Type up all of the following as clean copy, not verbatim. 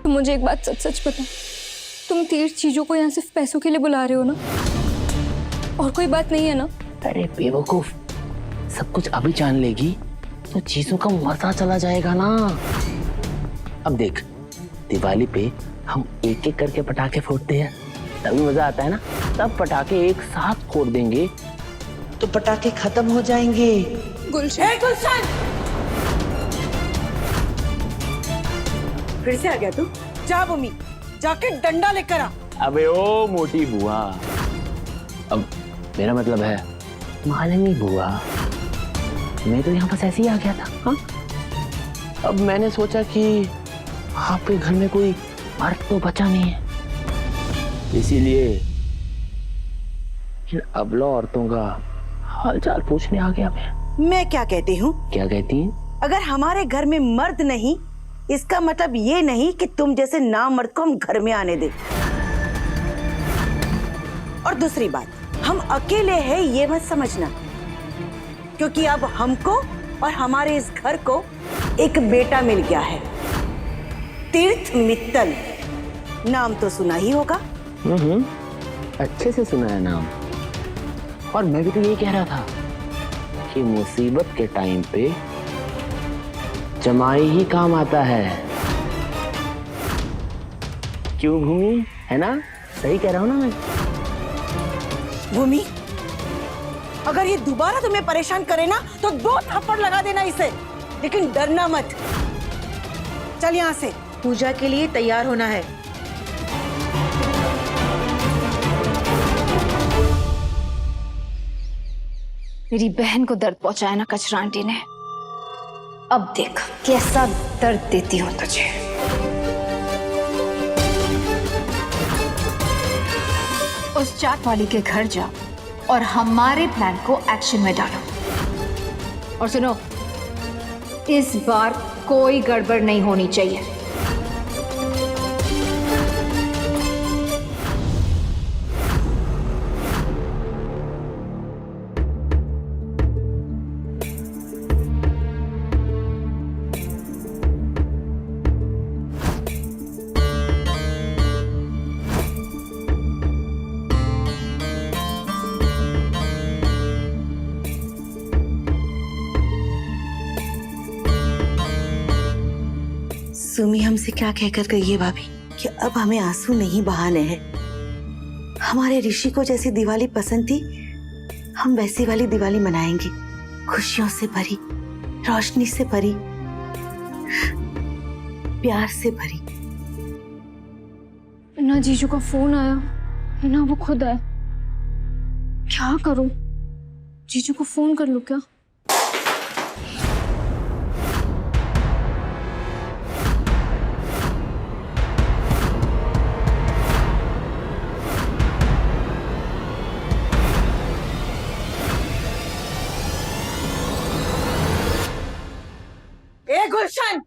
तुम मुझे एक बात सच सच बताओ, तुम तीर्थ चीजों को यहाँ सिर्फ पैसों के लिए बुला रहे हो ना? और कोई बात नहीं है ना? अरे बेवकूफ, सब कुछ अभी जान लेगी तो चीजों का मजा चला जाएगा ना। अब देख, दिवाली पे हम एक एक करके पटाखे फोड़ते हैं, तभी मजा आता है ना। तब पटाखे एक साथ फोड़ देंगे तो पटाखे खत्म हो जाएंगे। गुलशन, गुलशन, फिर से आ गया तू? जा भूमि, जाके डंडा लेकर आ। अबे ओ मोटी बुआ, अब मेरा मतलब है मालिनी बुआ, मैं तो यहाँ बस ऐसे ही आ गया था। हाँ, अब मैंने सोचा कि आपके घर में कोई मर्द तो बचा नहीं है, इसीलिए इन अबला औरतों का हालचाल पूछने आ गया मैं क्या कहती हूँ? क्या कहती हैं? अगर हमारे घर में मर्द नहीं, इसका मतलब ये नहीं कि तुम जैसे नामर्द को हम घर में आने दे। और दूसरी बात, हम अकेले हैं ये मत समझना, क्योंकि अब हमको और हमारे इस घर को एक बेटा मिल गया है, तीर्थ मित्तल। नाम तो सुना ही होगा। अच्छे से सुना है नाम। और मैं भी तो यही कह रहा था कि मुसीबत के टाइम पे जमाई ही काम आता है। क्यों भूमि, है ना? सही कह रहा हूं ना मैं? भूमि, अगर ये दोबारा तुम्हें परेशान करे ना तो 2 थप्पड़ लगा देना इसे, लेकिन डरना मत। चल यहाँ से, पूजा के लिए तैयार होना है। मेरी बहन को दर्द पहुंचाया ना कचरा आंटी ने, अब देख कैसा दर्द देती हूँ तुझे। उस चाट वाली के घर जाओ और हमारे प्लान को एक्शन में डालो। और सुनो, इस बार कोई गड़बड़ नहीं होनी चाहिए। सुमी हमसे क्या कहकर गई है भाभी कि अब हमें आंसू नहीं बहाने हैं। हमारे ऋषि को जैसी दिवाली पसंद थी, हम वैसी वाली दिवाली मनाएंगे, खुशियों से भरी, रोशनी से भरी, प्यार से भरी। ना जीजू का फोन आया ना वो खुद आया, क्या करूं? जीजू को फोन कर लूं क्या? ए गुलशन,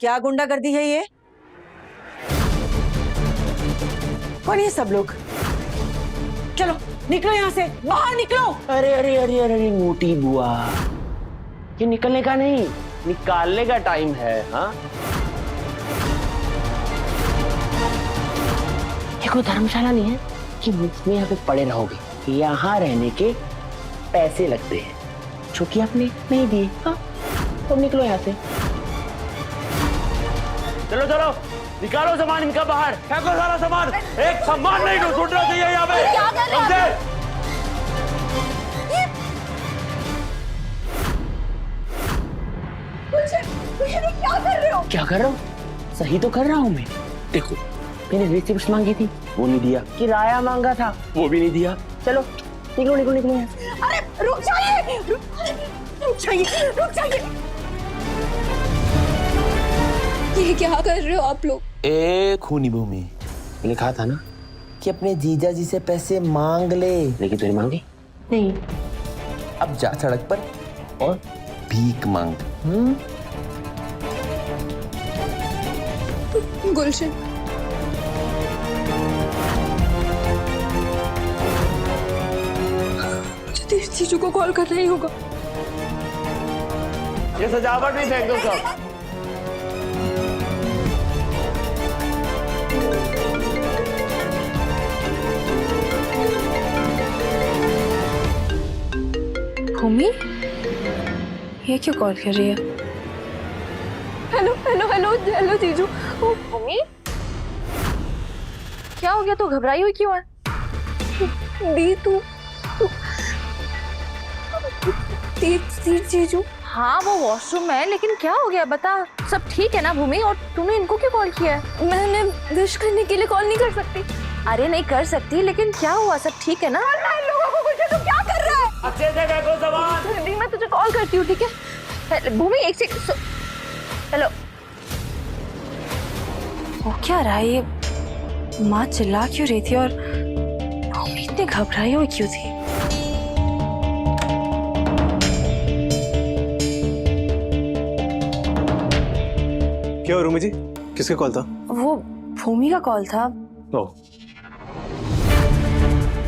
क्या गुंडागर्दी है ये? कौन है सब लोग? चलो निकलो यहाँ से, बाहर निकलो। अरे अरे अरे अरे मोटी बुआ, ये निकलने का नहीं, निकालने का टाइम है। हाँ, ये कोई धर्मशाला नहीं है कि मुफ्त में यहाँ पे पड़े रहोगे। यहाँ रहने के पैसे लगते हैं जो कि आपने नहीं दिए। हाँ, तुम निकलो यहाँ से। चलो चलो, निकालो सामान इनका बाहर, फेंको सारा सामान। एक सामान नहीं छूटना चाहिए यहाँ पे। क्या कर रहे हो? क्या कर रहा हूँ? सही तो कर रहा हूँ मैं। देखो, मैंने रिसिप्ट मांगी थी, वो नहीं दिया। किराया मांगा था, वो भी नहीं दिया। चलो निकलो निकलो निकलो यहाँ से। अरे रुक जाइए, रुक जाइए, रुक जाइए। ये क्या कर रहे हो आप लोग? ए खूनी भूमि, लिखा था ना कि अपने जीजा जी से पैसे मांग ले, लेकिन तूने मांगे नहीं। अब जा सड़क पर और भीख मांग। गुलशन, मुझे जीजू को कॉल करना ही होगा। ये सजावट नहीं फेंक दो सब। भूमि ये क्यों कॉल कर रही है? हेलो हेलो हेलो हेलो जीजू। भूमि क्या हो गया? तू घबराई हुई क्यों है? दी तू जीजू। हाँ वो वॉशरूम में है, लेकिन क्या हो गया बता। सब ठीक है ना भूमि? और तूने इनको क्यों कॉल किया है? मैंने विश करने के लिए कॉल नहीं कर सकती। अरे नहीं कर सकती, लेकिन क्या हुआ? सब ठीक है ना? लोगों को कुछ तो क्या कर रहा है? अच्छे से देखो सामान। मैं तुझे कॉल करती हूँ, ठीक है? भूमि एक सेकंड। हेलो, हो क्या रहा है ये? माँ चिल्ला क्यों रही थी और भूमि इतनी घबराई हुई क्यों थी? क्या रूमी जी, किसका कॉल था? वो भूमि का कॉल था। ओह,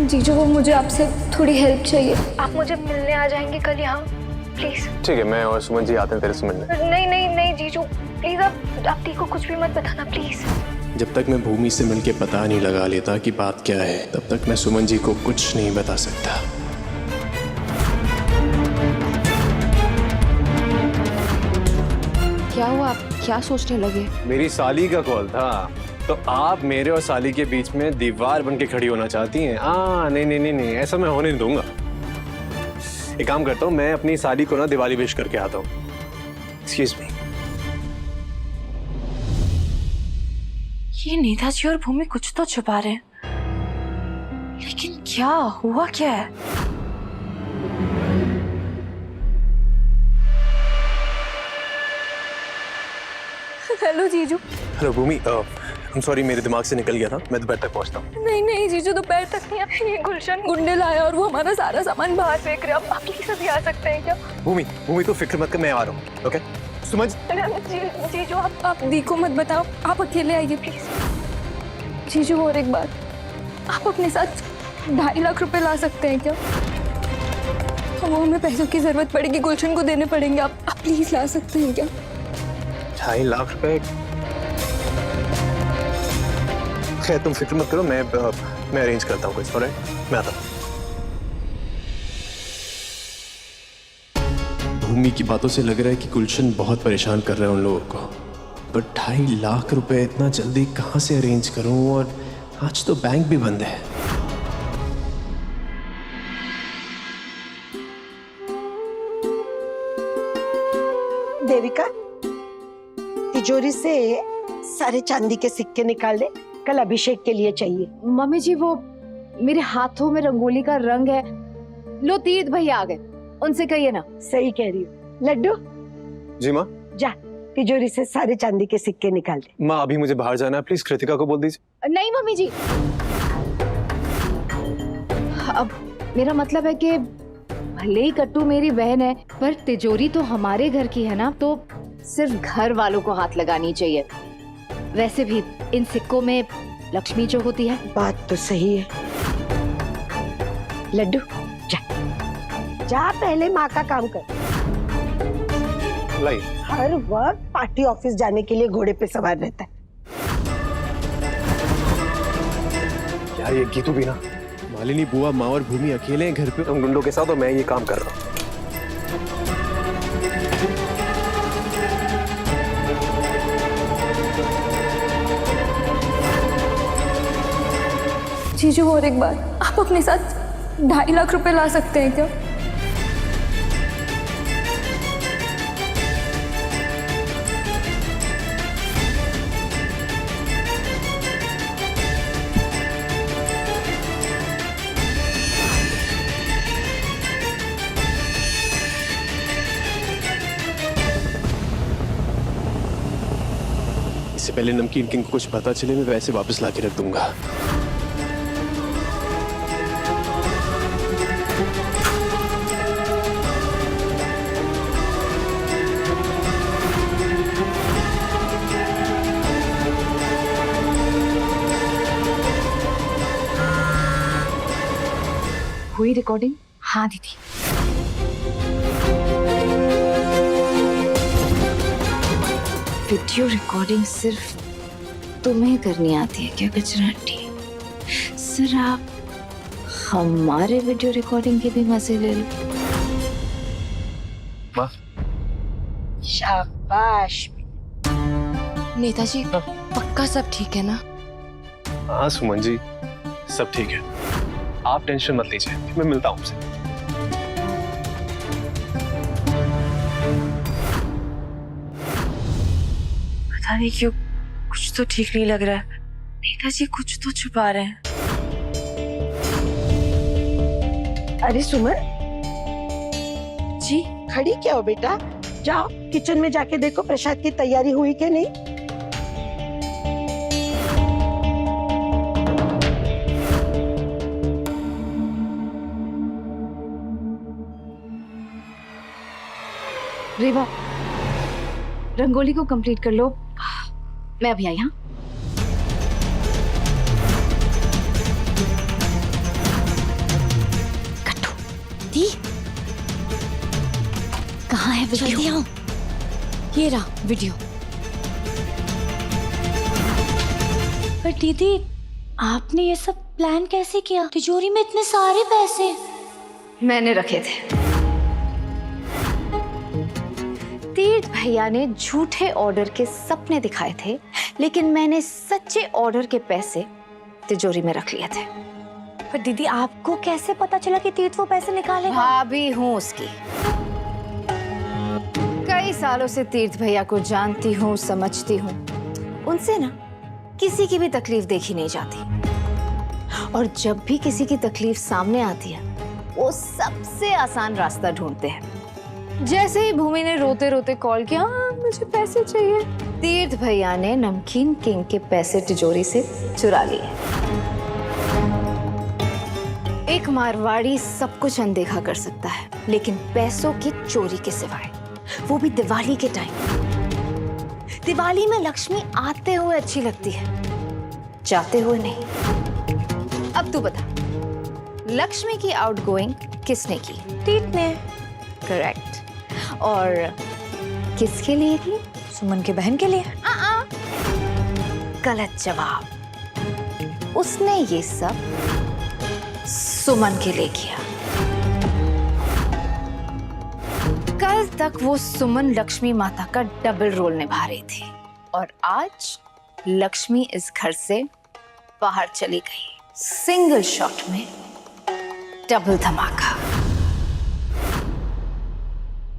जीजू वो मुझे आपसे थोड़ी हेल्प चाहिए। आप मुझे मिलने आ जाएंगे कल यहाँ प्लीज? ठीक है, मैं और सुमन जी आते हैं तेरे से मिलने। नहीं नहीं नहीं जीजू प्लीज, आप दी को कुछ भी मत बताना प्लीज। जब तक मैं भूमि से मिलके पता नहीं लगा लेता कि बात क्या है, तब तक मैं सुमन जी को कुछ नहीं बता सकता। क्या हुआ? आप क्या सोचने लगे? मेरी साली का कॉल था, तो आप मेरे और साली के बीच में दीवार बन के खड़ी होना चाहती हैं? नहीं नहीं नहीं नहीं, ऐसा मैं होने नहीं दूंगा। एक काम करता हूँ, मैं अपनी साली को ना दिवाली विश करके आता हूँ। Excuse me. ये नीता जी और भूमि कुछ तो छुपा रहे हैं, लेकिन क्या हुआ? क्या है? हेलो जीजू। Hello Bhumi, I am sorry, मेरे दिमाग से निकल गया था। मैं दोपहर तक पहुँचता हूँ। नहीं नहीं जीजू, दोपहर तक नहीं है। ये गुलशन गुंडे लाया और वो हमारा सारा सामान बाहर फेंक रहे हैं। आप प्लीज अभी आ सकते हैं क्या? भूमि भूमि तो फिक्र मत कर, मैं आ रहा हूँ। ओके सुमन जीजू आप दी को मत बताओ, आप अकेले आइए प्लीज। जीजू और एक बात, आप अपने साथ 2.5 लाख रुपए ला सकते हैं क्या? वो हमें पैसों की जरूरत पड़ेगी, गुलशन को देने पड़ेंगे। आप प्लीज ला सकते हैं क्या? 2.5 लाख रुपए? खैर तुम फिक्र मत करो, मैं अरेंज करता हूँ कुछ। ऑलराइट, मैं आता हूँ। भूमि की बातों से लग रहा है कि गुलशन बहुत परेशान कर रहा है उन लोगों को, पर 2.5 लाख रुपए इतना जल्दी कहाँ से अरेंज करूं? और आज तो बैंक भी बंद है। देविका, तिजोरी से सारे चांदी के सिक्के निकाल दे, कल अभिषेक के लिए चाहिए। मम्मी जी वो मेरे हाथों में रंगोली का रंग है। लो तीर्थ भैया आ गए, उनसे कहिए ना। सही कह रही हो। लड्डू जी माँ। जा तिजोरी से सारे चांदी के सिक्के निकाल दे। माँ अभी मुझे बाहर जाना है, प्लीज कृतिका को बोल दीजिए। नहीं मम्मी जी, अब मेरा मतलब है कि भले ही कट्टू मेरी बहन है, पर तिजोरी तो हमारे घर की है ना, तो सिर्फ घर वालों को हाथ लगानी चाहिए। वैसे भी इन सिक्कों में लक्ष्मी जो होती है। बात तो सही है। लड्डू जा जा, पहले माँ का काम कर। लाई। हर वक्त पार्टी ऑफिस जाने के लिए घोड़े पे सवार रहता है। यार ये गीतू भी ना, मालिनी बुआ, माँ और भूमि अकेले हैं घर पे। उन गुंडों के साथ और मैं ये काम कर रहा हूँ। जीजू और एक बात, आप अपने साथ 2.5 लाख रुपए ला सकते हैं क्या? इससे पहले नमकीन किंग को कुछ पता चले, मैं वैसे वापस ला के रख दूंगा। हुई रिकॉर्डिंग? हाँ दीदी। वीडियो रिकॉर्डिंग सिर्फ तुम्हें करनी आती है क्या गजराटी? सर आप हमारे वीडियो रिकॉर्डिंग के भी मजे ले लो। माँ। शाबाश। नेताजी पक्का सब ठीक है ना? हाँ सुमन जी, सब ठीक है, आप टेंशन मत लीजिए, मैं मिलता हूँ आपसे। पता नहीं क्यों कुछ तो ठीक नहीं लग रहा है। नेताजी कुछ तो छुपा रहे हैं। अरे सुमन, जी खड़ी क्या हो बेटा? जाओ किचन में जाके देखो प्रसाद की तैयारी हुई कि नहीं। रेवा, रंगोली को कंप्लीट कर लो, मैं अभी आई। हाँ, कट्टू दी कहाँ है वीडियो? जल्दी आओ, ये रहा वीडियो। पर दीदी आपने ये सब प्लान कैसे किया? तिजोरी में इतने सारे पैसे। मैंने रखे थे। तीर्थ भैया ने झूठे ऑर्डर के सपने दिखाए थे, लेकिन मैंने सच्चे ऑर्डर के पैसे तिजोरी में रख लिए थे। पर दीदी आपको कैसे पता चला कि तीर्थ वो पैसे निकालेगा? भाभी हूँ उसकी, कई सालों से तीर्थ भैया को जानती हूँ, समझती हूँ। उनसे ना किसी की भी तकलीफ देखी नहीं जाती, और जब भी किसी की तकलीफ सामने आती है वो सबसे आसान रास्ता ढूंढते हैं। जैसे ही भूमि ने रोते रोते कॉल किया, मुझे पैसे चाहिए, तीर्थ भैया ने नमकीन किंग के पैसे तिजोरी से चुरा लिए। एक मारवाड़ी सब कुछ अनदेखा कर सकता है, लेकिन पैसों की चोरी के सिवाय, वो भी दिवाली के टाइम। दिवाली में लक्ष्मी आते हुए अच्छी लगती है, जाते हुए नहीं। अब तू बता, लक्ष्मी की आउटगोइंग किसने की? तीर्थ ने। करेक्ट। और किसके लिए की? सुमन के बहन के लिए। गलत जवाब। उसने ये सब सुमन के लिए किया। कल तक वो सुमन लक्ष्मी माता का डबल रोल निभा रही थी, और आज लक्ष्मी इस घर से बाहर चली गई। सिंगल शॉट में डबल धमाका।